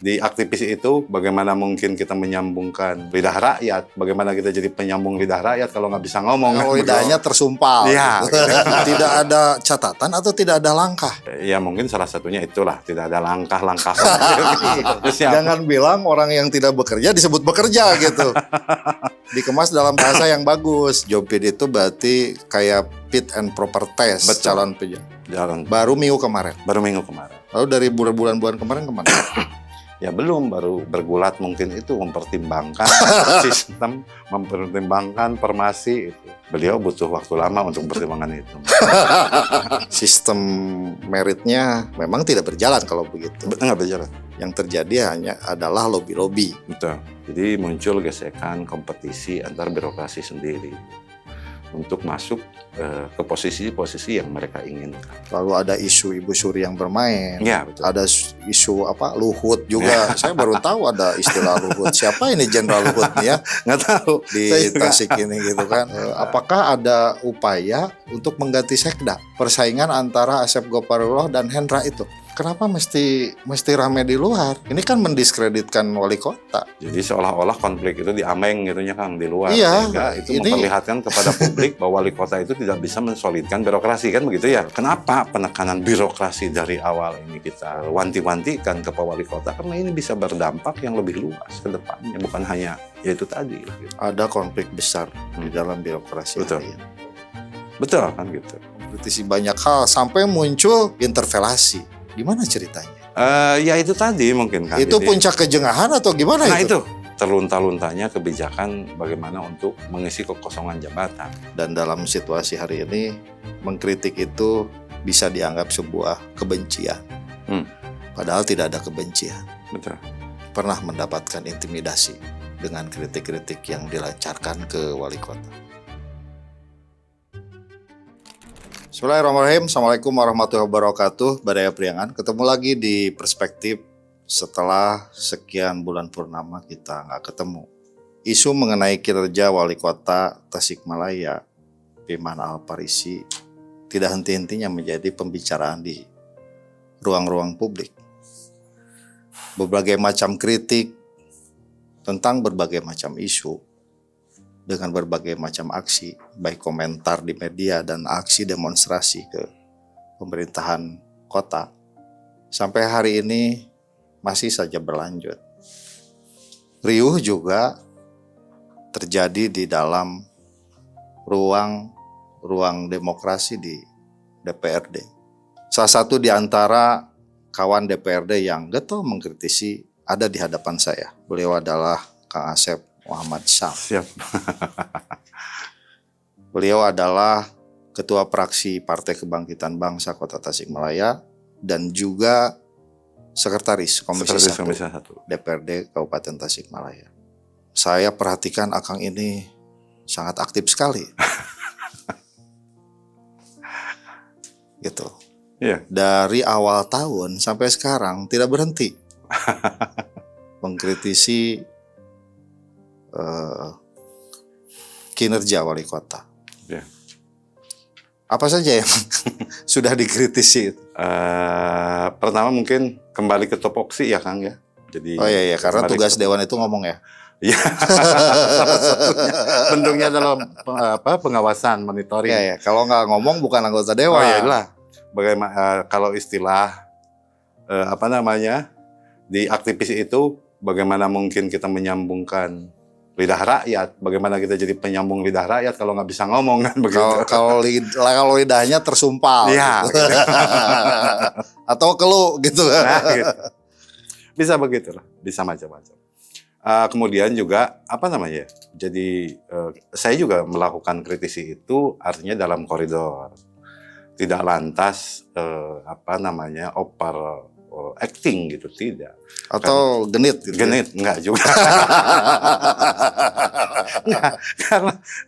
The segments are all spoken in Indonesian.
Di aktivis itu, bagaimana mungkin kita menyambungkan lidah rakyat? Bagaimana kita jadi penyambung lidah rakyat kalau nggak bisa ngomong? Kalau lidahnya tersumpal. Iya. Gitu. Tidak ada catatan atau tidak ada langkah? Ya mungkin salah satunya itulah, tidak ada langkah-langkah. Jangan bilang orang yang tidak bekerja disebut bekerja gitu. Dikemas dalam bahasa yang bagus. Job fit itu berarti kayak fit and proper test. Betul. Calon pejabat. Jalan. Baru minggu kemarin. Lalu dari bulan-bulan kemarin kemana? Ya belum, baru bergulat mungkin itu mempertimbangkan sistem, mempertimbangkan formasi itu. Beliau butuh waktu lama untuk pertimbangan itu. Sistem meritnya memang tidak berjalan kalau begitu. Nggak berjalan. Yang terjadi hanya adalah lobby-lobby. Betul. Jadi muncul gesekan kompetisi antar birokrasi sendiri untuk masuk ke posisi-posisi yang mereka inginkan. Lalu ada isu Ibu Suri yang bermain. Ya, betul. Ada isu Luhut juga. Saya baru tahu ada istilah Luhut. Siapa ini Jenderal Luhut nih ya? Nggak tahu. Di Tasik ini gitu kan. Apakah ada upaya untuk mengganti sekda? Persaingan antara Asep Goparullah dan Hendra itu. Kenapa mesti rame di luar? Ini kan mendiskreditkan wali kota. Jadi seolah-olah konflik itu diameng gitunya Kang di luar. Iya, sehingga itu memperlihatkan kepada publik bahwa wali kota itu tidak bisa mensolidkan birokrasi kan begitu ya. Kenapa penekanan birokrasi dari awal ini kita wanti-wantikan kepada wali kota? Karena ini bisa berdampak yang lebih luas ke depannya, bukan hanya ya itu tadi. Gitu. Ada konflik besar di dalam birokrasi. Betul. Betul kan gitu. Kompetisi banyak hal sampai muncul interpelasi. Gimana ceritanya? Ya itu tadi mungkin kan. Itu jadi, puncak kejengahan atau gimana nah itu? terlunta-luntanya kebijakan bagaimana untuk mengisi kekosongan jabatan. Dan dalam situasi hari ini, mengkritik itu bisa dianggap sebuah kebencian. Padahal tidak ada kebencian. Betul. Pernah mendapatkan intimidasi dengan kritik-kritik yang dilancarkan ke wali kota. Bismillahirrahmanirrahim. Assalamualaikum warahmatullahi wabarakatuh. Badaya Priangan. Ketemu lagi di Perspektif setelah sekian bulan purnama kita nggak ketemu. Isu mengenai kinerja wali kota Tasikmalaya, Piman Alparisi, tidak henti-hentinya menjadi pembicaraan di ruang-ruang publik. Berbagai macam kritik tentang berbagai macam isu, dengan berbagai macam aksi, baik komentar di media dan aksi demonstrasi ke pemerintahan kota, sampai hari ini masih saja berlanjut. Riuh juga terjadi di dalam ruang demokrasi di DPRD. Salah satu di antara kawan DPRD yang getol mengkritisi ada di hadapan saya. Beliau adalah Kang Asep Muhammad Syam. Siap. Beliau adalah Ketua Praksi Partai Kebangkitan Bangsa Kota Tasikmalaya dan juga Sekretaris Komisi 1 DPRD Kabupaten Tasikmalaya. Saya perhatikan Akang ini sangat aktif sekali. Gitu. Iya. Dari awal tahun sampai sekarang tidak berhenti mengkritisi kinerja wali kota. Ya. Apa saja yang sudah dikritisi? Pertama mungkin kembali ke topoksi ya Kang ya. Jadi iya karena tugas dewan itu ngomong ya. Iya. Bentuknya adalah pengawasan, monitoring. Iya. Kalau nggak ngomong bukan anggota dewan. Oh iya lah. Bagaimana kalau istilah di aktivis itu bagaimana mungkin kita menyambungkan lidah rakyat, bagaimana kita jadi penyambung lidah rakyat kalau nggak bisa ngomong kan begitu. Kalau lidahnya tersumpal, ya, gitu. Atau keluh gitu. Nah, gitu. Bisa begitulah, bisa macam-macam. Kemudian juga jadi saya juga melakukan kritisi itu artinya dalam koridor, tidak lantas acting gitu, tidak. Atau genit gitu. Genit, enggak juga. Enggak,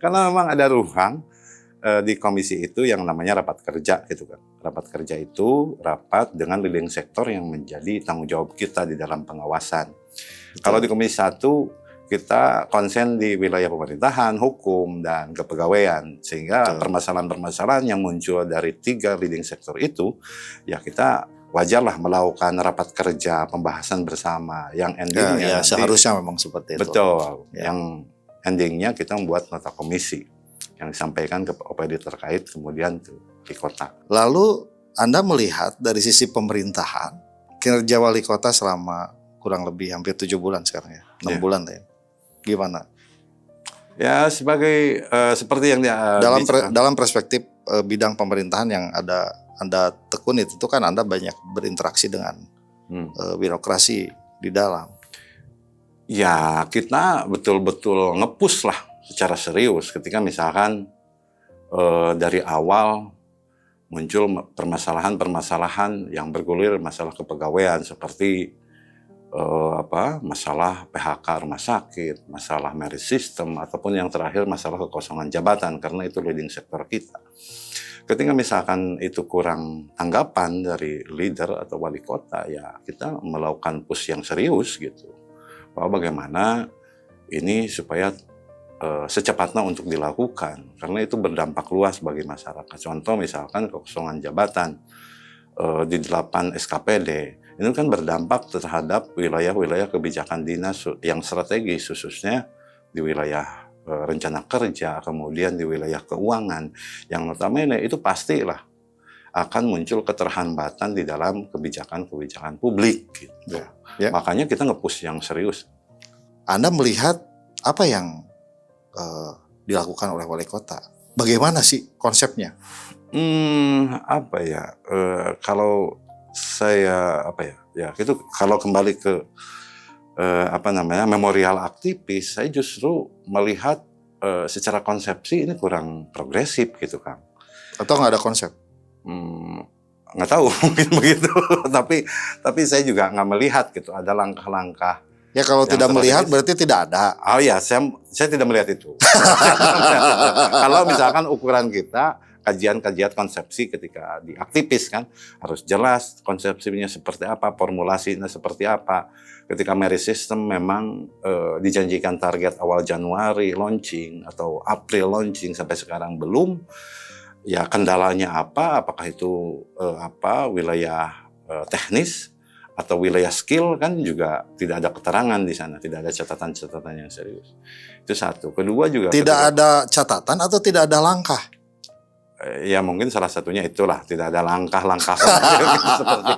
karena memang ada ruang di komisi itu yang namanya rapat kerja gitu kan. Rapat kerja itu rapat dengan leading sektor yang menjadi tanggung jawab kita di dalam pengawasan. Kalau di komisi 1 kita konsen di wilayah pemerintahan, hukum, dan kepegawaian. Sehingga permasalahan-permasalahan yang muncul dari 3 leading sektor itu, ya kita wajarlah melakukan rapat kerja, pembahasan bersama yang Ya, endingnya ya nanti, seharusnya memang seperti itu. betul, Ya. yang endingnya kita membuat nota komisi yang disampaikan ke OPD terkait kemudian ke wali kota. Lalu Anda melihat dari sisi pemerintahan kinerja wali kota selama kurang lebih hampir 7 bulan sekarang ya, 6 Ya. bulan ya. Gimana? Ya sebagai seperti yang dia Dalam perspektif bidang pemerintahan yang Anda tekuni itu kan Anda banyak berinteraksi dengan birokrasi di dalam. Ya kita betul-betul nge-push lah secara serius ketika misalkan dari awal muncul permasalahan-permasalahan yang bergulir masalah kepegawaian seperti masalah PHK rumah sakit, masalah merit system, ataupun yang terakhir masalah kekosongan jabatan karena itu leading sektor kita. Ketika misalkan itu kurang tanggapan dari leader atau wali kota, ya kita melakukan push yang serius gitu. Bahwa bagaimana ini supaya secepatnya untuk dilakukan karena itu berdampak luas bagi masyarakat. Contoh misalkan kekosongan jabatan di 8 SKPD itu kan berdampak terhadap wilayah-wilayah kebijakan dinas yang strategis khususnya di wilayah rencana kerja, kemudian di wilayah keuangan yang notabene itu pastilah akan muncul keterhambatan di dalam kebijakan-kebijakan publik gitu. Ya. Makanya kita nge-push yang serius. Anda melihat apa yang dilakukan oleh wali kota? Bagaimana sih konsepnya? Apa ya? Kalau saya itu kalau kembali ke memorial aktivis, saya justru melihat secara konsepsi ini kurang progresif gitu Kang. Atau nggak ada konsep? Nggak tahu mungkin begitu. tapi saya juga nggak melihat gitu ada langkah-langkah. Ya kalau tidak melihat berarti tidak ada. Oh ya, saya tidak melihat itu. Kalau misalkan ukuran kita kajian-kajian konsepsi ketika di aktivis kan harus jelas konsepsinya seperti apa, formulasinya seperti apa. Ketika merit system memang dijanjikan target awal Januari launching atau April launching sampai sekarang belum. Ya kendalanya apa? Apakah itu wilayah teknis atau wilayah skill kan juga tidak ada keterangan di sana, tidak ada catatan-catatan yang serius. Itu satu. Kedua juga tidak ada catatan atau tidak ada langkah. Ya mungkin salah satunya itulah tidak ada langkah-langkah seperti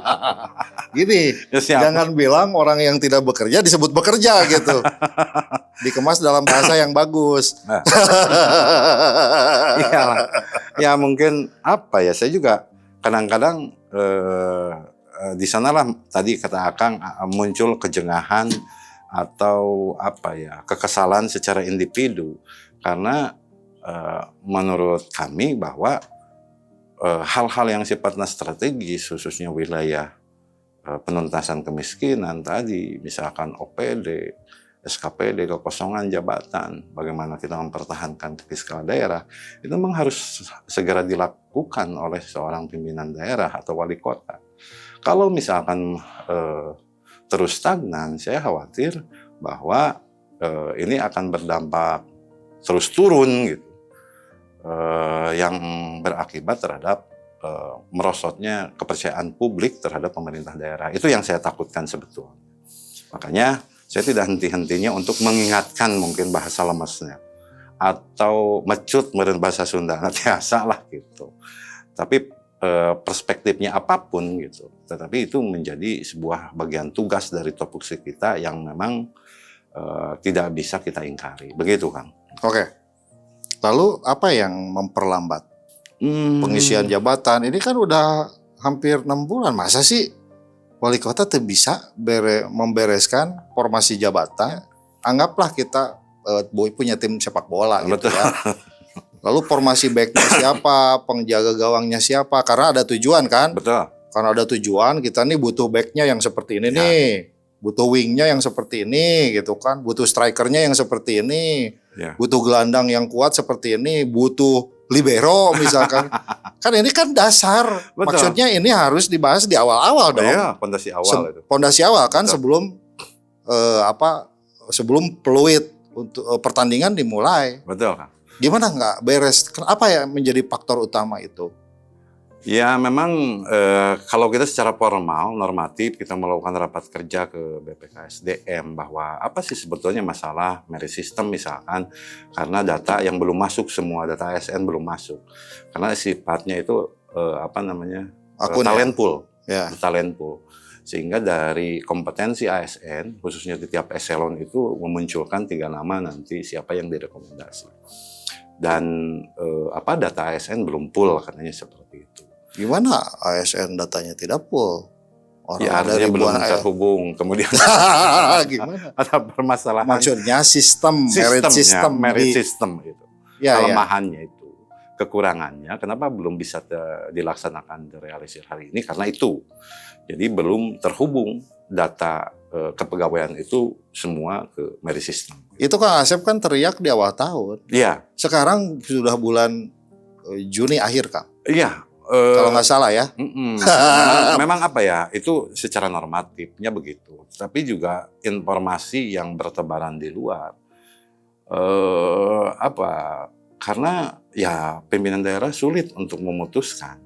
gini. Ya, jangan bilang orang yang tidak bekerja disebut bekerja gitu. Dikemas dalam bahasa yang bagus. Ya mungkin saya juga kadang-kadang di sanalah tadi kata Akang muncul kejengahan atau kekesalan secara individu karena menurut kami bahwa hal-hal yang sifatnya strategis khususnya wilayah penuntasan kemiskinan tadi misalkan OPD, SKPD, kekosongan jabatan, bagaimana kita mempertahankan fiskal daerah itu memang harus segera dilakukan oleh seorang pimpinan daerah atau wali kota. Kalau misalkan terus stagnan, saya khawatir bahwa ini akan berdampak terus turun gitu, yang berakibat terhadap merosotnya kepercayaan publik terhadap pemerintah daerah. Itu yang saya takutkan sebetulnya. Makanya saya tidak henti-hentinya untuk mengingatkan mungkin bahasa lemesnya atau mecut meureun bahasa Sunda biasa lah gitu. Tapi perspektifnya apapun gitu, tetapi itu menjadi sebuah bagian tugas dari topoksi kita yang memang tidak bisa kita ingkari. Begitu Kang. Oke. Lalu apa yang memperlambat pengisian jabatan? Ini kan udah hampir 6 bulan. Masa sih wali kota tuh bisa membereskan formasi jabatan? Anggaplah kita punya tim sepak bola gitu ya. Lalu formasi backnya siapa, penjaga gawangnya siapa? Karena ada tujuan kan? Betul. Karena ada tujuan, kita nih butuh backnya yang seperti ini nih, butuh wingnya yang seperti ini, gitu kan? Butuh strikernya yang seperti ini, butuh gelandang yang kuat seperti ini, butuh libero misalkan. Kan ini kan dasar. Betul. Maksudnya ini harus dibahas di awal-awal dong. Iya, pondasi awal itu. Pondasi awal kan. Betul. Sebelum peluit untuk pertandingan dimulai. Betul kan? Gimana nggak beres? Apa ya menjadi faktor utama itu? Ya memang kalau kita secara formal, normatif, kita melakukan rapat kerja ke BPKSDM bahwa apa sih sebetulnya masalah merit system misalkan, karena data yang belum masuk, semua data ASN belum masuk. Karena sifatnya itu apa namanya, Akun talent pool, ya. talent pool. Sehingga dari kompetensi ASN, khususnya di tiap eselon itu memunculkan 3 nama nanti siapa yang direkomendasi. Dan apa data ASN belum full katanya seperti itu. Gimana ASN datanya tidak full? Orang Ya ada artinya belum ribuan terhubung, kemudian Gimana? ada permasalahan Maksudnya sistem, merit system. merit system itu. Ya, ya. Kelemahannya itu, kekurangannya, kenapa belum bisa dilaksanakan, direalisir hari ini, karena itu. Jadi belum terhubung data kepegawaian itu semua ke merit system. Itu Kang Asep kan teriak di awal tahun. Iya, Sekarang sudah bulan Juni akhir Kang. iya. Kalau nggak salah ya. Memang apa ya, itu secara normatifnya begitu. Tapi juga informasi yang bertebaran di luar. Karena ya pimpinan daerah sulit untuk memutuskan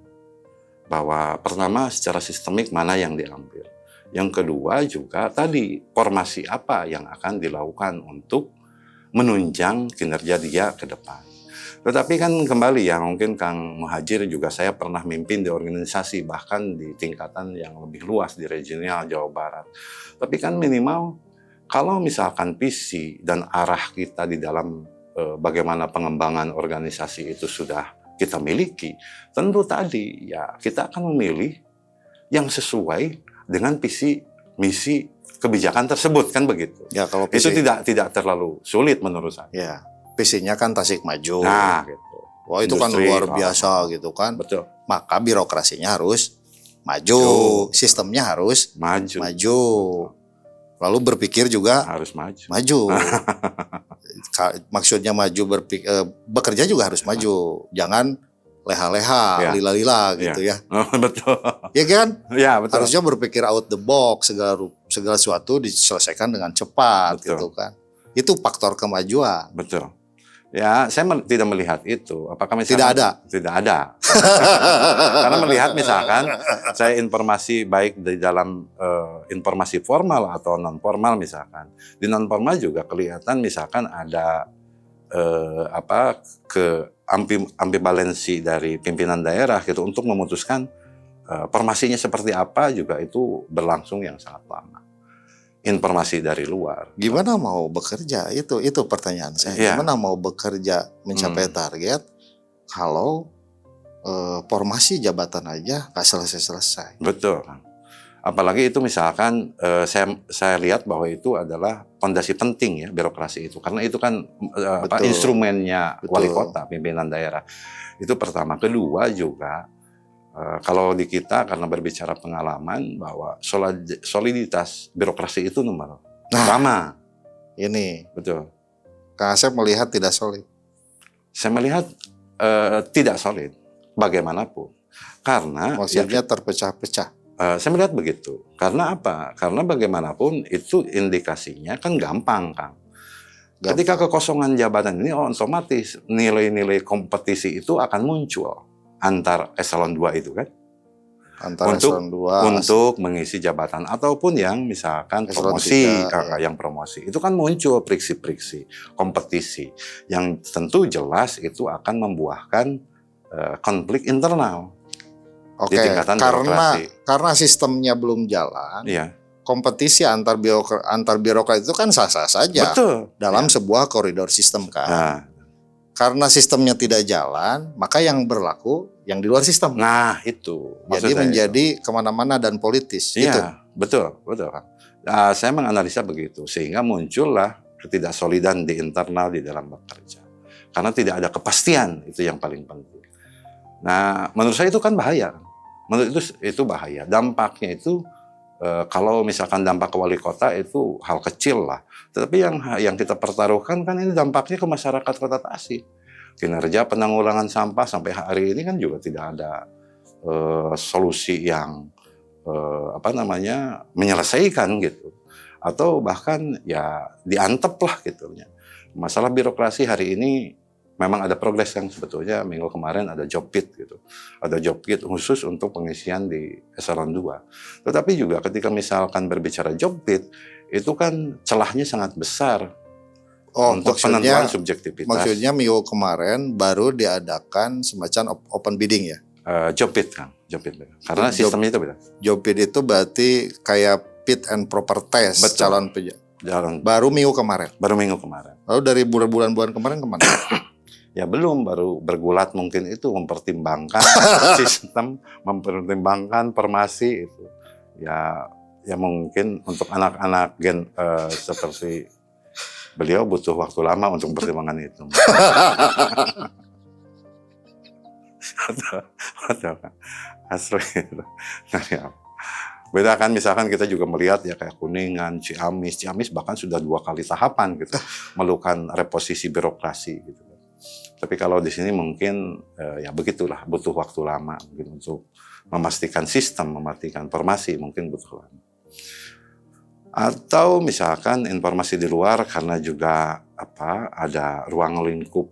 bahwa pertama secara sistemik mana yang diambil. Yang kedua juga tadi formasi apa yang akan dilakukan untuk menunjang kinerja dia ke depan. Tetapi kan kembali ya, mungkin Kang Muhajir juga saya pernah mimpin di organisasi, bahkan di tingkatan yang lebih luas di regional Jawa Barat. Tapi kan minimal kalau misalkan visi dan arah kita di dalam bagaimana pengembangan organisasi itu sudah kita miliki, tentu tadi ya kita akan memilih yang sesuai dengan visi, misi, kebijakan tersebut, kan begitu. Ya kalau Itu visi, tidak terlalu sulit menurut saya. ya visinya kan Tasik Maju. Nah, gitu. Wah itu kan Industri, luar biasa gitu kan. Betul. Maka birokrasinya harus maju, sistemnya harus Maju. maju. Lalu berpikir juga Harus maju. maju. Maksudnya maju bekerja juga harus maju. Jangan leha-leha, Ya. lila-lila gitu ya. Oh, betul. Ya kan? Ya, betul. Harusnya berpikir out the box, segala sesuatu diselesaikan dengan cepat Betul. gitu kan. Itu faktor kemajuan. Betul. Ya, saya tidak melihat itu. Apakah misalkan Tidak ada? Tidak ada. Karena melihat misalkan saya informasi baik di dalam informasi formal atau non formal misalkan. Di non formal juga kelihatan misalkan ada ambivalensi dari pimpinan daerah gitu untuk memutuskan formasinya seperti apa, juga itu berlangsung yang sangat lama. Informasi dari luar. Gimana mau bekerja? Itu pertanyaan saya. Iya. Gimana mau bekerja mencapai target kalau formasi jabatan aja nggak selesai-selesai? Betul. Apalagi itu misalkan saya lihat bahwa itu adalah fondasi penting ya, birokrasi itu, karena itu kan Betul. instrumennya Betul. wali kota, pimpinan daerah. Itu pertama. Kedua juga kalau di kita, karena berbicara pengalaman, bahwa soliditas birokrasi itu nomor pertama. Ini Betul. Kang Asep melihat tidak solid. Saya melihat tidak solid bagaimanapun. Karena Maksudnya terpecah-pecah. saya melihat begitu. Karena apa? Karena bagaimanapun itu indikasinya kan gampang, Kang. Ketika kekosongan jabatan ini otomatis nilai-nilai kompetisi itu akan muncul antar eselon 2 itu kan. Antara Untuk eselon 2 untuk mengisi jabatan ataupun yang misalkan Eselon promosi, 3, yang promosi. Itu kan muncul friksi-friksi, kompetisi yang tentu jelas itu akan membuahkan konflik internal. Oke, di tingkatan birokrasi. karena sistemnya belum jalan, Iya. kompetisi antar birokrat itu kan sah-sah saja Betul. dalam Ya. sebuah koridor sistem kan. Nah, Karena sistemnya tidak jalan, maka yang berlaku yang di luar sistem. itu. Maksud Jadi saya menjadi kemana-mana dan politis. itu. Iya, Gitu. betul, Kang. Saya menganalisa begitu, sehingga muncullah ketidaksolidan di internal di dalam bekerja. Karena tidak ada kepastian, itu yang paling penting. Nah, menurut saya itu kan bahaya. Menurut itu bahaya. Dampaknya itu kalau misalkan dampak ke wali kota itu hal kecil lah. Tetapi yang kita pertaruhkan kan ini dampaknya ke masyarakat Kota Tasik. Kinerja penanggulangan sampah sampai hari ini kan juga tidak ada solusi yang menyelesaikan gitu. Atau bahkan ya diantep lah gitu. Masalah birokrasi hari ini memang ada progres yang sebetulnya minggu kemarin ada job pit gitu. Ada job pit khusus untuk pengisian di eselon 2. Tetapi juga ketika misalkan berbicara job pit, itu kan celahnya sangat besar untuk penentuan subjektivitas. Maksudnya minggu kemarin baru diadakan semacam open bidding ya? Job pit kan, job pit. Karena sistemnya itu beda. Job pit itu berarti kayak fit and proper test. Betul. calon baru minggu kemarin. Lalu dari bulan-bulan kemarin kemana? Ya belum, baru bergulat mungkin itu mempertimbangkan sistem, mempertimbangkan formasi itu. Ya mungkin untuk anak-anak seperti beliau butuh waktu lama untuk pertimbangan itu. Betul kan? Asli itu. Beda kan misalkan kita juga melihat ya kayak Kuningan, Ciamis bahkan sudah 2 kali tahapan gitu melakukan reposisi birokrasi gitu. Tapi kalau di sini mungkin ya begitulah, butuh waktu lama mungkin untuk memastikan sistem, memastikan formasi mungkin butuh lama. Atau misalkan informasi di luar karena juga ada ruang lingkup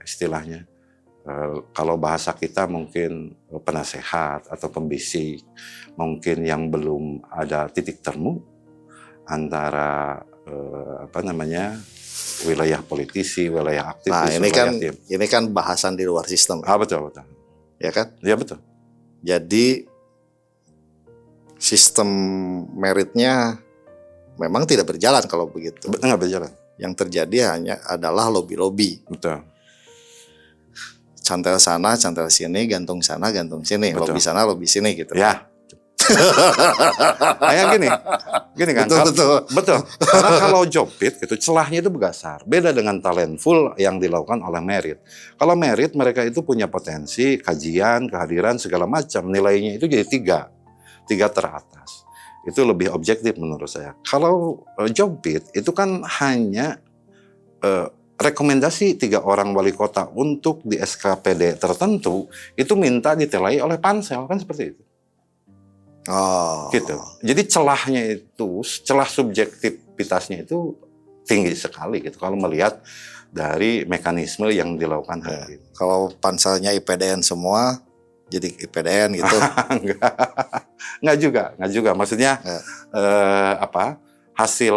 istilahnya. Kalau bahasa kita mungkin penasehat atau pembisik, mungkin yang belum ada titik temu antara wilayah politisi, wilayah aktivis. Nah, ini kan bahasan di luar sistem. Betul. Ya kan? Ya betul. Jadi sistem meritnya memang tidak berjalan kalau begitu. Nggak berjalan. Yang terjadi hanya adalah lobby-lobby. Betul. Cantel sana, cantel sini, gantung sana, gantung sini, betul. Lobby sana, lobby sini gitu. Ya. Kayak gini kan. Betul. Karena kalau job pit itu celahnya itu besar. Beda dengan talentful yang dilakukan oleh merit. Kalau merit mereka itu punya potensi, kajian, kehadiran segala macam. Nilainya itu jadi 3 teratas. Itu lebih objektif menurut saya. Kalau job pit itu kan hanya rekomendasi 3 orang wali kota untuk di SKPD tertentu itu minta ditelai oleh pansel kan seperti itu. Gitu. Jadi celah subjektivitasnya itu tinggi sekali gitu kalau melihat dari mekanisme yang dilakukan hari ini. Kalau panselnya IPDN semua jadi IPDN gitu. Enggak juga. Maksudnya hasil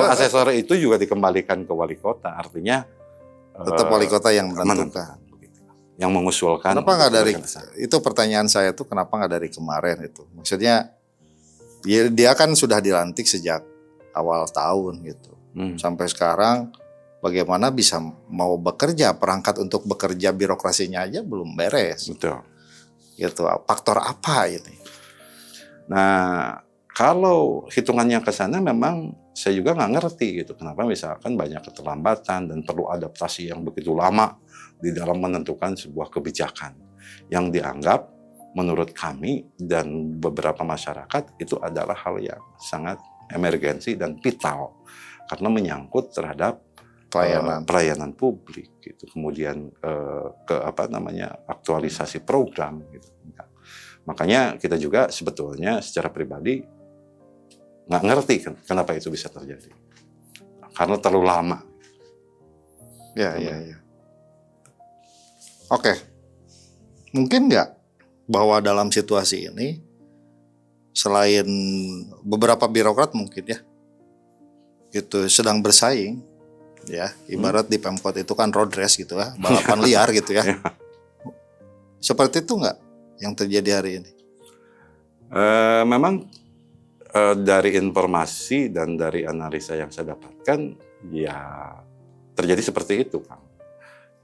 asesor itu juga dikembalikan ke wali kota. Artinya tetap wali kota yang menentukan. Yang mengusulkan. Kenapa nggak dari itu pertanyaan saya tuh kenapa nggak dari kemarin itu? Maksudnya dia kan sudah dilantik sejak awal tahun gitu. Sampai sekarang bagaimana bisa mau bekerja, perangkat untuk bekerja birokrasinya aja belum beres. Betul. Gitu. Faktor apa ini? Nah, kalau hitungannya ke sana memang saya juga nggak ngerti gitu. Kenapa misalkan banyak keterlambatan dan perlu adaptasi yang begitu lama di dalam menentukan sebuah kebijakan yang dianggap menurut kami dan beberapa masyarakat itu adalah hal yang sangat emergensi dan vital karena menyangkut terhadap pelayanan publik gitu. Kemudian aktualisasi program gitu. Makanya kita juga sebetulnya secara pribadi nggak ngerti kenapa itu bisa terjadi karena terlalu lama. Ya. Oke, mungkin nggak bahwa dalam situasi ini selain beberapa birokrat mungkin ya itu sedang bersaing ya, ibarat di Pemkot itu kan road race gitu ya, balapan liar gitu ya. Seperti itu nggak yang terjadi hari ini? Memang dari informasi dan dari analisa yang saya dapatkan ya terjadi seperti itu, Kang.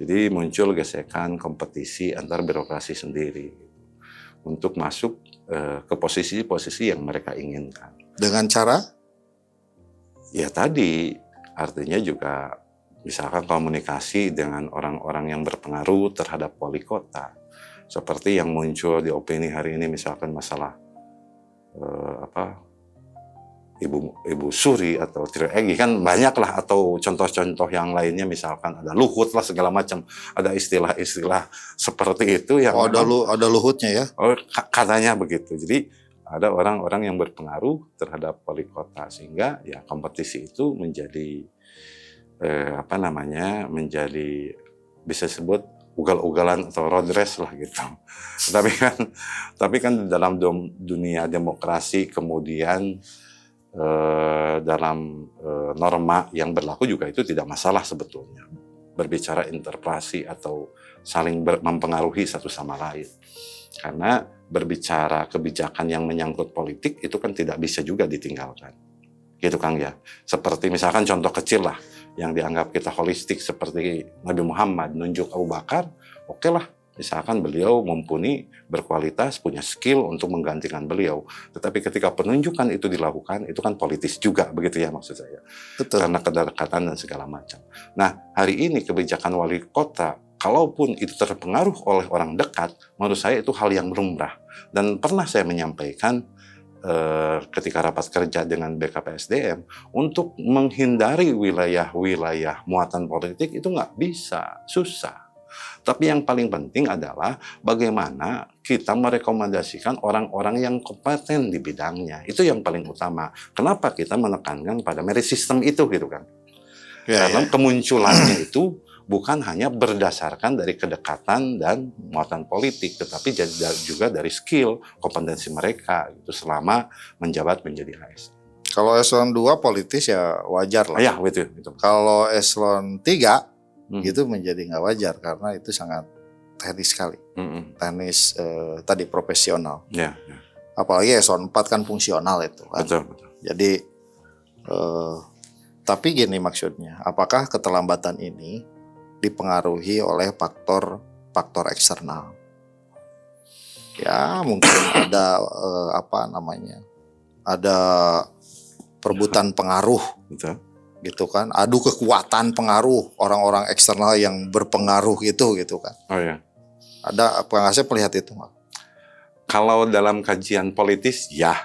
Jadi muncul gesekan kompetisi antar birokrasi sendiri untuk masuk ke posisi-posisi yang mereka inginkan. Dengan cara? Ya tadi artinya juga misalkan komunikasi dengan orang-orang yang berpengaruh terhadap wali kota. Seperti yang muncul di opini hari ini misalkan masalah Ibu Suri atau Tri Egi kan banyak lah, atau contoh-contoh yang lainnya misalkan ada Luhut lah segala macam, ada istilah-istilah seperti itu yang ada Luhutnya ya? Katanya begitu. Jadi ada orang-orang yang berpengaruh terhadap wali kota sehingga ya kompetisi itu menjadi menjadi bisa disebut ugal-ugalan atau road race lah gitu. Tapi kan dalam dunia demokrasi kemudian dalam norma yang berlaku juga itu tidak masalah sebetulnya. Berbicara interpelasi atau saling mempengaruhi satu sama lain. Karena berbicara kebijakan yang menyangkut politik itu kan tidak bisa juga ditinggalkan. Gitu Kang ya. Seperti misalkan contoh kecil lah yang dianggap kita holistik seperti Nabi Muhammad nunjuk Abu Bakar, oke lah. Misalkan beliau mumpuni, berkualitas, punya skill untuk menggantikan beliau. Tetapi ketika penunjukan itu dilakukan, itu kan politis juga, begitu ya maksud saya. Betul. Karena kedekatan dan segala macam. Nah, hari ini kebijakan wali kota, kalaupun itu terpengaruh oleh orang dekat, menurut saya itu hal yang lumrah. Dan pernah saya menyampaikan ketika rapat kerja dengan BKPSDM, untuk menghindari wilayah-wilayah muatan politik itu nggak bisa, susah. Tapi yang paling penting adalah bagaimana kita merekomendasikan orang-orang yang kompeten di bidangnya. Itu yang paling utama. Kenapa kita menekankan pada merit system itu gitu kan? Karena kemunculannya itu bukan hanya berdasarkan dari kedekatan dan muatan politik, tetapi juga dari skill, kompetensi mereka gitu, selama menjabat menjadi ASN. Kalau eselon 2 politis ya wajar lah. Ya, betul. Kalau eselon 3 itu menjadi nggak wajar karena itu sangat teknis sekali. Teknis tadi profesional. Ya. Apalagi eselon 4 kan fungsional itu kan. Betul. Jadi tapi gini maksudnya, apakah keterlambatan ini dipengaruhi oleh faktor eksternal? Ya mungkin ada ada perebutan pengaruh, betul. Gitu kan, adu kekuatan pengaruh orang-orang eksternal yang berpengaruh gitu kan. Oh ya. Ada Kang Asep melihat itu nggak? Kalau dalam kajian politis ya.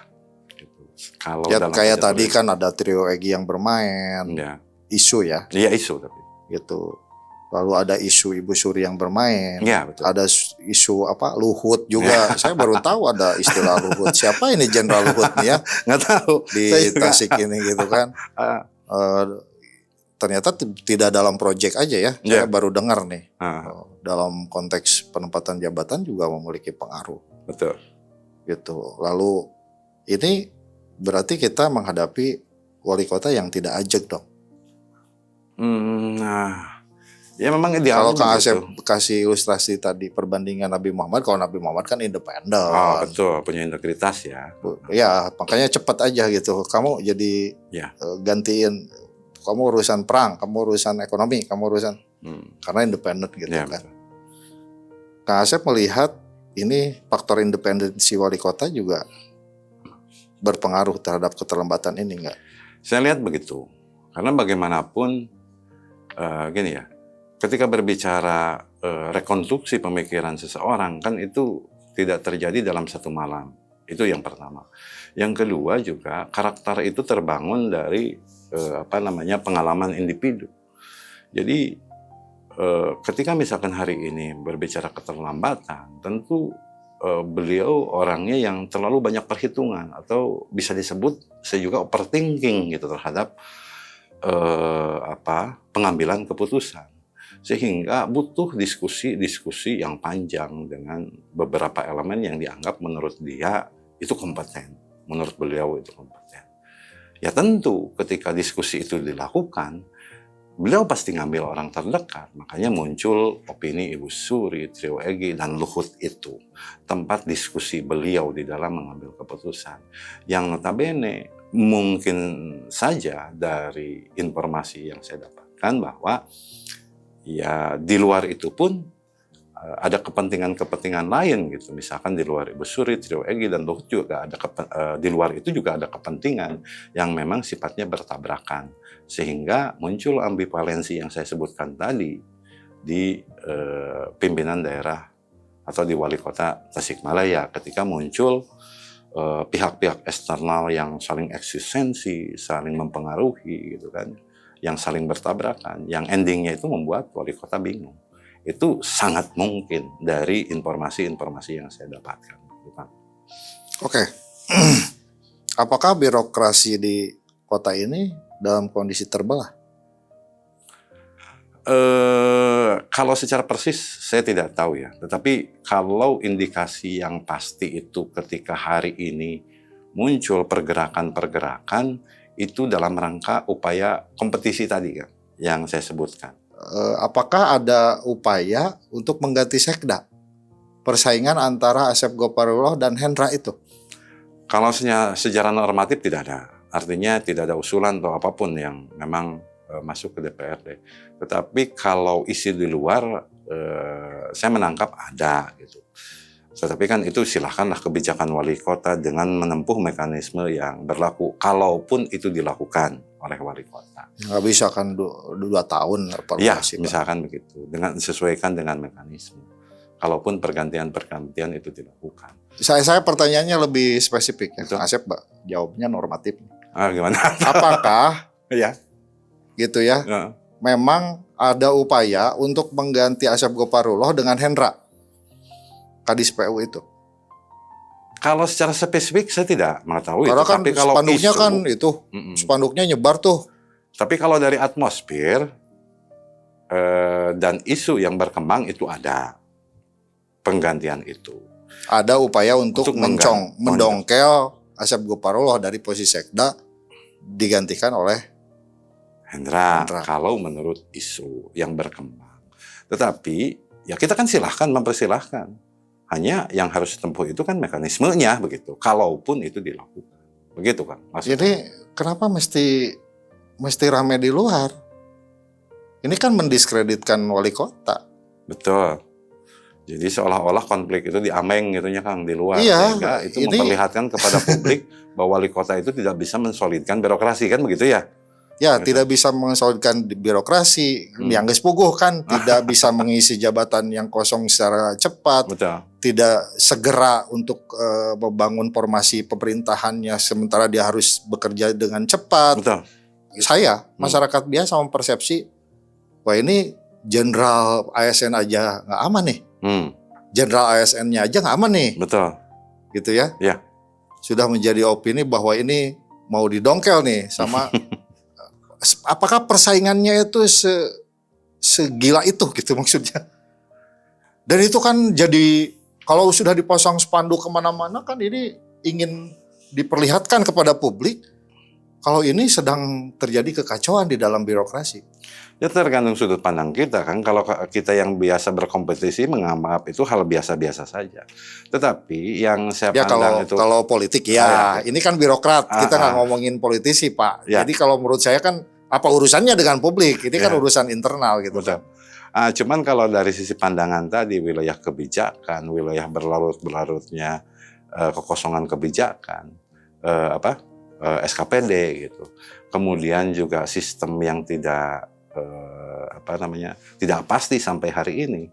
Kalau Ya dalam kayak tadi politis, kan ada trio Egy yang bermain, ya. Isu ya. Iya isu tapi. Gitu. Lalu ada isu Ibu Suri yang bermain. Ya, betul. Ada isu Luhut juga. Saya baru tahu ada istilah Luhut. Siapa ini Jenderal Luhut nih ya? Nggak tahu. Di Tasik ini gitu kan. Ternyata tidak dalam proyek aja ya. Saya baru dengar nih. Dalam konteks penempatan jabatan juga memiliki pengaruh. Betul. Gitu. Lalu ini berarti kita menghadapi wali kota yang tidak ajak dong. Ya memang kalau Kang Asep kasih ilustrasi tadi perbandingan Nabi Muhammad, kalau Nabi Muhammad kan independen. Oh betul, punya integritas ya. Ya makanya cepat aja gitu. Kamu jadi gantiin, kamu urusan perang, kamu urusan ekonomi, kamu urusan karena independen gitu kan. Betul. Kang Asep melihat ini faktor independensi wali kota juga berpengaruh terhadap keterlambatan ini enggak? Saya lihat begitu. Karena bagaimanapun gini ya, ketika berbicara rekonstruksi pemikiran seseorang kan itu tidak terjadi dalam satu malam. Itu yang pertama. Yang kedua juga karakter itu terbangun dari pengalaman individu. Jadi ketika misalkan hari ini berbicara keterlambatan, tentu beliau orangnya yang terlalu banyak perhitungan atau bisa disebut saya juga overthinking gitu terhadap pengambilan keputusan, sehingga butuh diskusi yang panjang dengan beberapa elemen yang dianggap menurut dia itu kompeten, menurut beliau itu kompeten. Ya tentu ketika diskusi itu dilakukan, beliau pasti ngambil orang terdekat, makanya muncul opini Ibu Suri, Trio Egy, dan Luhut itu tempat diskusi beliau di dalam mengambil keputusan. Yang notabene mungkin saja dari informasi yang saya dapatkan bahwa ya di luar itu pun ada kepentingan-kepentingan lain gitu. Misalkan di luar Ibu Suri, Trio Egy, dan Luhut juga ada di luar itu juga ada kepentingan yang memang sifatnya bertabrakan. Sehingga muncul ambivalensi yang saya sebutkan tadi di pimpinan daerah atau di wali kota Tasikmalaya ketika muncul pihak-pihak eksternal yang saling eksistensi, saling mempengaruhi gitu kan, yang saling bertabrakan, yang endingnya itu membuat wali kota bingung. Itu sangat mungkin dari informasi-informasi yang saya dapatkan. Oke. Apakah birokrasi di kota ini dalam kondisi terbelah? Kalau secara persis saya tidak tahu ya. Tetapi kalau indikasi yang pasti itu ketika hari ini muncul pergerakan-pergerakan itu dalam rangka upaya kompetisi tadi kan yang saya sebutkan. Apakah ada upaya untuk mengganti Sekda? Persaingan antara Asep Goparuloh dan Hendra itu? Kalau secara normatif tidak ada. Artinya tidak ada usulan atau apapun yang memang masuk ke DPRD. Tetapi kalau isi di luar, saya menangkap ada gitu. Tetapi kan itu silahkanlah kebijakan wali kota dengan menempuh mekanisme yang berlaku. Kalaupun itu dilakukan oleh wali kota. Nggak bisa kan 2 tahun. Ya, misalkan begitu. Sesuaikan dengan mekanisme. Kalaupun pergantian-pergantian itu dilakukan. Saya pertanyaannya lebih spesifik ya. Betul. Asep jawabnya normatif. Gimana? Apakah Ya. gitu ya? Memang ada upaya untuk mengganti Asep Goparuloh dengan Hendra Kadis PU itu. Kalau secara spesifik saya tidak mengetahui. Karena kan tapi kalau spanduknya isu, kan itu, spanduknya nyebar tuh. Tapi kalau dari atmosfer dan isu yang berkembang itu ada penggantian itu. Ada upaya untuk mendongkel Asep Goparuloh dari posisi Sekda digantikan oleh Hendra. Kalau menurut isu yang berkembang. Tetapi ya kita kan mempersilahkan. Hanya yang harus ditempuh itu kan mekanismenya begitu. Kalaupun itu dilakukan. Begitu kan maksudnya. Jadi kenapa mesti rame di luar? Ini kan mendiskreditkan wali kota. Betul. Jadi seolah-olah konflik itu diameng gitunya Kang di luar. Iya, Sehingga itu memperlihatkan kepada publik bahwa wali kota itu tidak bisa mensolidkan birokrasi kan begitu ya. Ya, Betul. tidak bisa mensolidkan birokrasi, yang geus puguh kan, tidak bisa mengisi jabatan yang kosong secara cepat, Betul. tidak segera untuk membangun formasi pemerintahannya sementara dia harus bekerja dengan cepat. Betul. Saya, masyarakat biasa mempersepsi, wah ini jenderal ASN aja nggak aman nih, jenderal ASN-nya aja nggak aman nih, Betul. gitu ya. Ya. Sudah menjadi opini bahwa ini mau didongkel nih sama apakah persaingannya itu segila itu gitu maksudnya. Dan itu kan jadi kalau sudah dipasang spanduk kemana-mana kan ini ingin diperlihatkan kepada publik kalau ini sedang terjadi kekacauan di dalam birokrasi. Ya tergantung sudut pandang kita kan. Kalau kita yang biasa berkompetisi menganggap itu hal biasa-biasa saja. Tetapi yang saya pandang itu kalau politik ya, ini kan birokrat. Kita nggak ngomongin politisi Pak. Ya. Jadi kalau menurut saya kan apa urusannya dengan publik? Ini kan urusan internal gitu. Betul. Cuman kalau dari sisi pandangan tadi wilayah kebijakan, wilayah berlarut-berlarutnya kekosongan kebijakan, SKPD gitu. Kemudian juga sistem yang tidak tidak pasti sampai hari ini.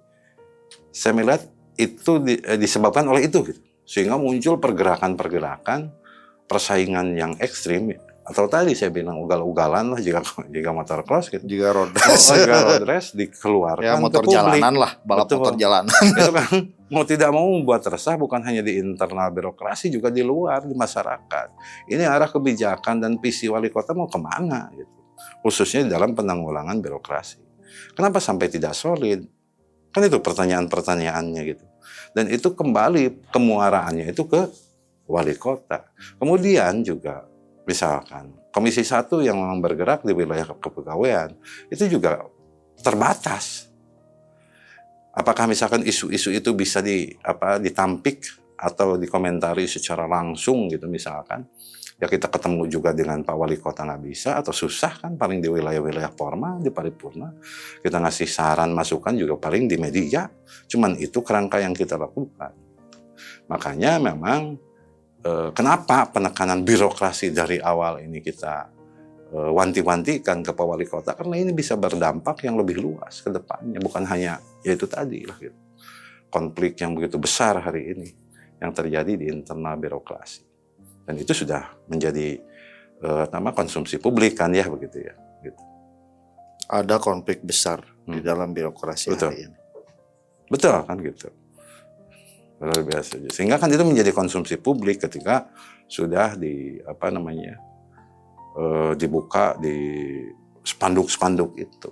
Saya melihat itu disebabkan oleh itu gitu. Sehingga muncul pergerakan-pergerakan persaingan yang ekstrim atau tadi saya bilang ugal-ugalan lah jika motor cross gitu. Jika road race dikeluarkan ya, motor ke publik. Jalanan lah, balap Betul. motor jalanan. Itu kan mau tidak mau membuat resah bukan hanya di internal birokrasi juga di luar di masyarakat. Ini arah kebijakan dan visi wali kota mau kemana gitu. Khususnya dalam penanggulangan birokrasi. Kenapa sampai tidak solid? Kan itu pertanyaan-pertanyaannya gitu. Dan itu kembali kemuaraannya itu ke wali kota. Kemudian juga misalkan Komisi 1 yang memang bergerak di wilayah kepegawaian itu juga terbatas. Apakah misalkan isu-isu itu bisa ditampik atau dikomentari secara langsung gitu misalkan? Ya kita ketemu juga dengan Pak Wali Kota nggak bisa atau susah kan paling di wilayah-wilayah formal di paripurna. Kita ngasih saran masukan juga paling di media. Cuman itu kerangka yang kita lakukan. Makanya memang kenapa penekanan birokrasi dari awal ini kita wanti-wantikan ke Pak Wali Kota karena ini bisa berdampak yang lebih luas ke depannya, bukan hanya yaitu tadi lah gitu. Konflik yang begitu besar hari ini yang terjadi di internal birokrasi. Dan itu sudah menjadi konsumsi publik kan ya begitu ya. Gitu. Ada konflik besar di dalam birokrasi hari ini. Betul kan gitu. Luar biasa. Sehingga kan itu menjadi konsumsi publik ketika sudah dibuka di spanduk-spanduk itu.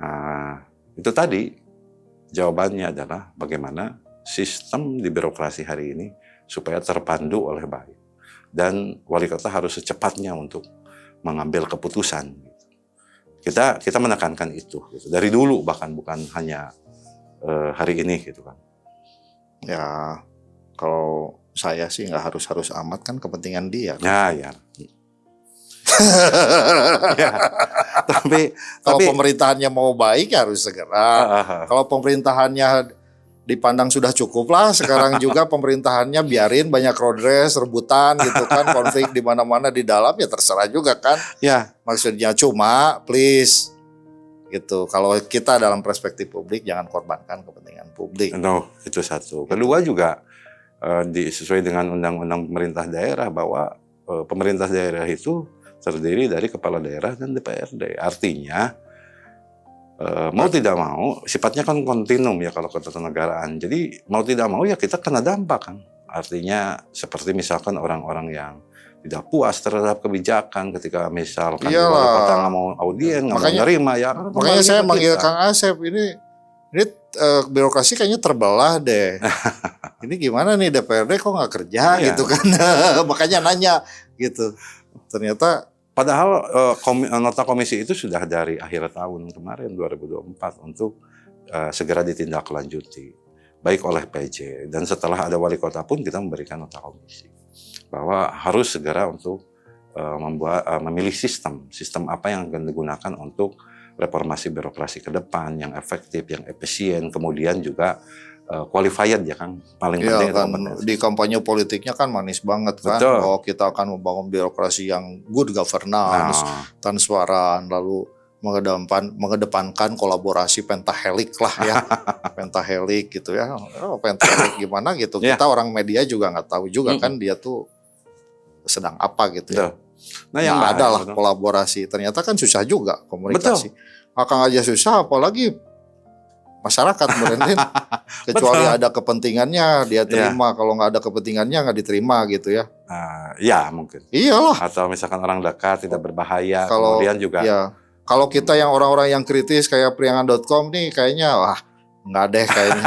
Nah, itu tadi jawabannya adalah bagaimana sistem di birokrasi hari ini supaya terpandu oleh baik. Dan wali kota harus secepatnya untuk mengambil keputusan. Kita menekankan itu gitu. Dari dulu, bahkan bukan hanya hari ini gitu kan. Ya, kalau saya sih nggak harus amat, kan kepentingan dia. Ya. Ya. Kalau Tapi pemerintahannya mau baik ya harus segera. Kalau pemerintahannya dipandang sudah cukup lah, sekarang juga pemerintahannya biarin banyak road race, rebutan gitu kan, konflik di mana-mana di dalam, ya terserah juga kan. ya, Maksudnya cuma please gitu. Kalau kita dalam perspektif publik jangan korbankan kepentingan publik. no, itu satu. Kedua juga sesuai dengan undang-undang pemerintah daerah bahwa pemerintah daerah itu terdiri dari kepala daerah dan DPRD. Artinya mau tidak mau sifatnya kan kontinum ya kalau ketatanegaraan. Jadi mau tidak mau ya kita kena dampak kan. Artinya seperti misalkan orang-orang yang tidak puas terhadap kebijakan ketika misalkan di wali kota nggak mau audien, nggak mau nerima ya. Makanya saya manggil Kang Asep ini birokrasi kayaknya terbelah deh. Ini gimana nih DPRD kok nggak kerja gitu kan? Makanya nanya gitu. Ternyata padahal nota komisi itu sudah dari akhir tahun kemarin 2024 untuk segera ditindaklanjuti baik oleh PJ, dan setelah ada wali kota pun kita memberikan nota komisi bahwa harus segera untuk memilih sistem apa yang akan digunakan untuk reformasi birokrasi ke depan yang efektif, yang efisien, kemudian juga qualified ya kan, paling penting kan, di kampanye politiknya kan manis banget kan. Betul. Oh, kita akan membangun birokrasi yang good governance, transparan, lalu mengedepankan kolaborasi pentahelik lah ya. Pentahelik gitu ya. Oh, pentahelik gimana gitu. Kita orang media juga nggak tahu juga kan dia tuh sedang apa gitu ya. Nah, yang ada lah kolaborasi. Ternyata kan susah juga komunikasi. Akan aja susah, apalagi masyarakat berentin. Kecuali ada kepentingannya dia terima. Kalau nggak ada kepentingannya nggak diterima gitu ya. Ya mungkin. Iyalah. Atau misalkan orang dekat tidak berbahaya. Kemudian juga. Ya, kalau kita yang orang-orang yang kritis kayak priangan.com nih kayaknya wah nggak deh kayaknya.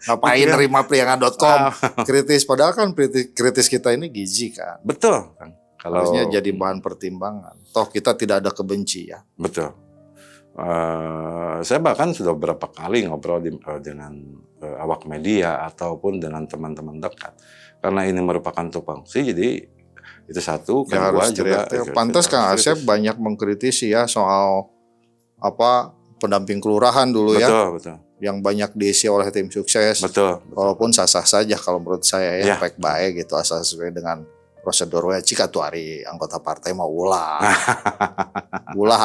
Ngapain nerima priangan.com kritis, padahal kan kritis kita ini gizi kan. Betul kan. Harusnya jadi bahan pertimbangan. Toh kita tidak ada kebencian. Betul. Saya bahkan sudah beberapa kali ngobrol dengan awak media ataupun dengan teman-teman dekat. Karena ini merupakan tupoksi, jadi itu satu. Kedua juga. Pantas Kang Asep banyak mengkritisi ya soal pendamping kelurahan dulu ya. Betul. Yang banyak diisi oleh tim sukses. Betul. Walaupun sah-sah saja kalau menurut saya ya. Baik-baik gitu asal sesuai dengan prosedurnya. Jika tuh hari anggota partai mau ulah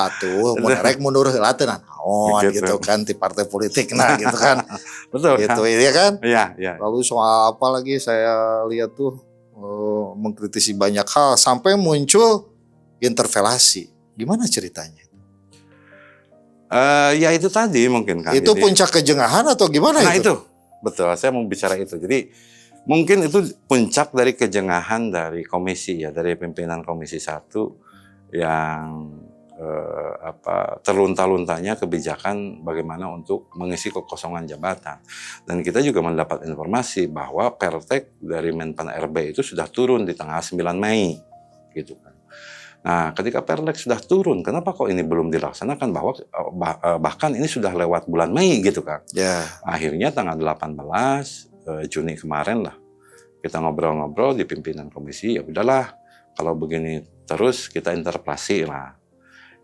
atuh menerek mundur heula teu naon gitu kan di partai politik gitu kan. Betul gitu ya kan. Iya. Lalu soal apa lagi saya lihat tuh mengkritisi banyak hal sampai muncul interpelasi. Gimana ceritanya? Ya itu tadi mungkin kan. Itu puncak kejengahan atau gimana itu? Nah itu betul. Saya mau bicara itu. Jadi mungkin itu puncak dari kejengahan dari komisi ya, dari pimpinan komisi 1 yang terlunta-luntanya kebijakan bagaimana untuk mengisi kekosongan jabatan. Dan kita juga mendapat informasi bahwa Pertek dari Menpan RB itu sudah turun di tanggal 9 Mei gitu kan. Nah, ketika Pertek sudah turun, kenapa kok ini belum dilaksanakan, bahwa bahkan ini sudah lewat bulan Mei gitu kan. Akhirnya tanggal 18 Juni kemarin lah kita ngobrol-ngobrol di pimpinan komisi, ya udahlah kalau begini terus kita interpelasi lah.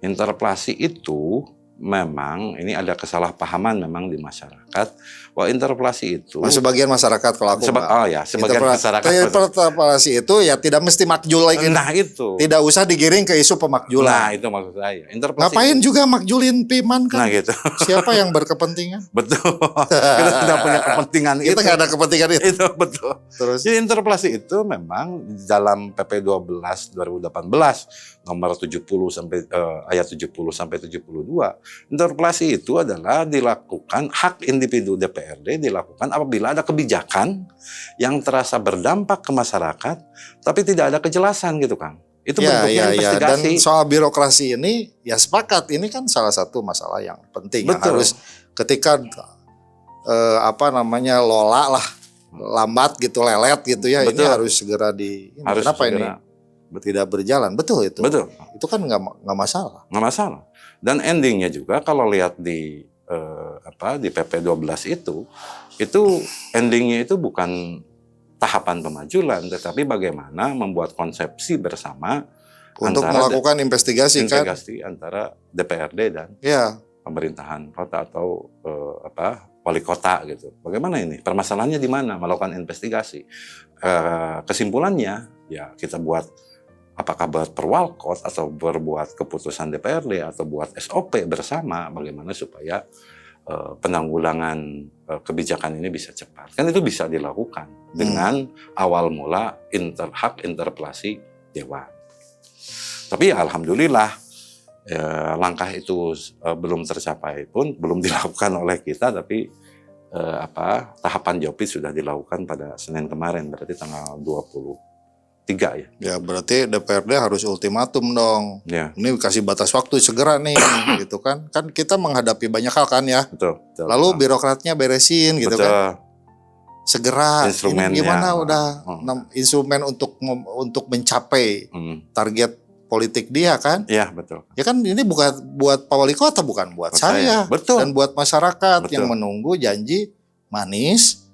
Interpelasi itu memang ini ada kesalahpahaman memang di masyarakat bahwa interpelasi itu sebagian masyarakat kalau aku sebagian masyarakat interpelasi itu ya tidak mesti makjul lagi. Nah itu tidak usah digiring ke isu pemakjulan. Nah itu maksud saya. Ngapain juga makjulin piman kan? Nah gitu. Siapa yang berkepentingan? Betul. Kita tidak punya kepentingan itu. Kita nggak ada kepentingan itu. Itu betul. Terus jadi interpelasi itu memang dalam PP 12 2018 nomor 70 sampai ayat 70 sampai 72. Interpelasi itu adalah dilakukan, hak individu DPRD dilakukan apabila ada kebijakan yang terasa berdampak ke masyarakat tapi tidak ada kejelasan gitu kan. Itu Ya, bentuknya ya, ya. Dan investigasi. soal birokrasi ini, ya sepakat. Ini kan salah satu masalah yang penting yang Betul. harus ketika lola lah, lambat gitu, lelet gitu ya. Ini Betul. harus segera Harus kenapa segera. ini tidak berjalan? Betul itu. Betul. Itu kan nggak masalah. Nggak masalah. Dan endingnya juga kalau lihat di di PP 12 itu endingnya itu bukan tahapan pemajulan, tetapi bagaimana membuat konsepsi bersama Untuk antara melakukan investigasi kan. antara DPRD dan Ya, pemerintahan kota atau wali kota gitu. Bagaimana ini? Permasalahannya di mana? Melakukan investigasi. Kesimpulannya ya kita buat, apakah buat perwalkot atau berbuat keputusan DPRD atau buat SOP bersama bagaimana supaya penanggulangan kebijakan ini bisa cepat. Kan itu bisa dilakukan dengan awal mula hak interpelasi dewan. Tapi ya alhamdulillah langkah itu belum tercapai pun, belum dilakukan oleh kita, tapi tahapan Jopit sudah dilakukan pada Senin kemarin, berarti tanggal 23 ya. ya berarti DPRD harus ultimatum dong. Ya, Ini kasih batas waktu segera nih, gitu kan? Kan kita menghadapi banyak hal kan ya. betul. Lalu birokratnya beresin gitu betul. kan? Segera. Instrumennya. Ini gimana udah instrumen untuk mencapai target politik dia kan? Iya, betul. Ya kan ini bukan buat Pak Wali Kota, bukan buat saya. Betul. Dan buat masyarakat Betul. yang menunggu janji manis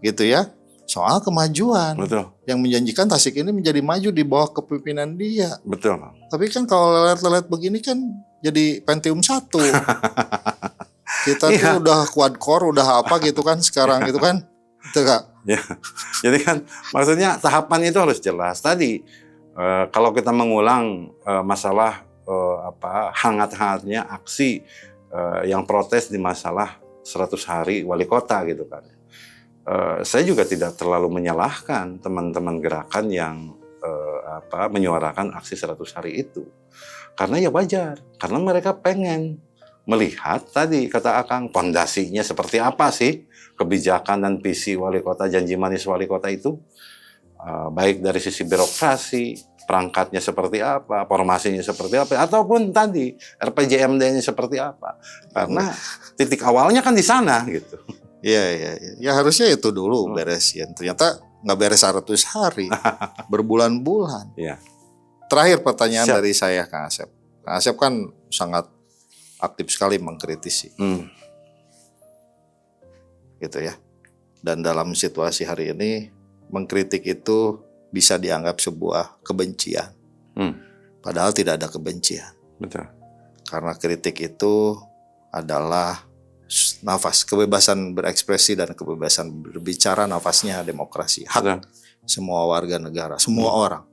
gitu ya. Soal kemajuan. Betul. Yang menjanjikan Tasik ini menjadi maju di bawah kepemimpinan dia. Betul. Tapi kan kalau lelet-lelet begini kan jadi Pentium 1. Kita tuh udah quad core, udah apa gitu kan sekarang gitu kan. Itu Kak. Ya. Jadi kan maksudnya tahapan itu harus jelas. Tadi kalau kita mengulang masalah hangat-hangatnya aksi yang protes di masalah 100 hari wali kota gitu kan. Saya juga tidak terlalu menyalahkan teman-teman gerakan yang menyuarakan aksi 100 hari itu. Karena ya wajar, karena mereka pengen melihat tadi kata Akang, pondasinya seperti apa sih kebijakan dan visi wali kota, janji manis wali kota itu. Baik dari sisi birokrasi, perangkatnya seperti apa, formasinya seperti apa, ataupun tadi RPJMD-nya seperti apa. Karena titik awalnya kan di sana gitu. Iya. Ya harusnya itu dulu beresin. Ternyata nggak beres 100 hari. Berbulan-bulan. Iya. Terakhir pertanyaan Siap. dari saya Kang Asep. Kang Asep kan sangat aktif sekali mengkritisi. Gitu ya. Dan dalam situasi hari ini mengkritik itu bisa dianggap sebuah kebencian. Padahal tidak ada kebencian. Betul. Karena kritik itu adalah nafas, kebebasan berekspresi dan kebebasan berbicara, nafasnya demokrasi. Hak Betul. semua warga negara, semua orang.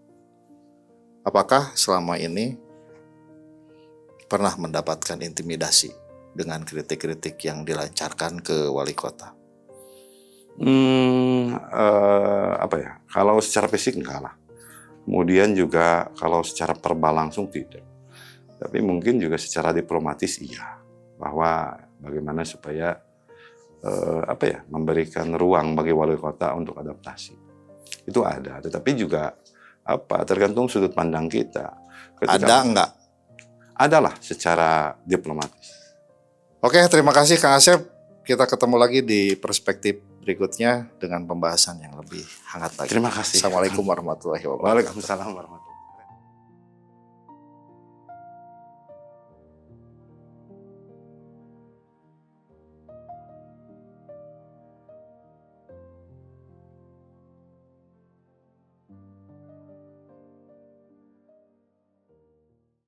Apakah selama ini pernah mendapatkan intimidasi dengan kritik-kritik yang dilancarkan ke wali kota? Kalau secara fisik enggak lah. Kemudian juga kalau secara verbal langsung tidak. Tapi mungkin juga secara diplomatis iya. Bahwa bagaimana supaya memberikan ruang bagi wali kota untuk adaptasi. Itu ada, tetapi juga tergantung sudut pandang kita. Ada enggak? Adalah secara diplomatis. Oke, terima kasih Kang Asep. Kita ketemu lagi di perspektif berikutnya dengan pembahasan yang lebih hangat lagi. Terima kasih. Assalamualaikum warahmatullahi wabarakatuh. Waalaikumsalam warahmatullahi wabarakatuh.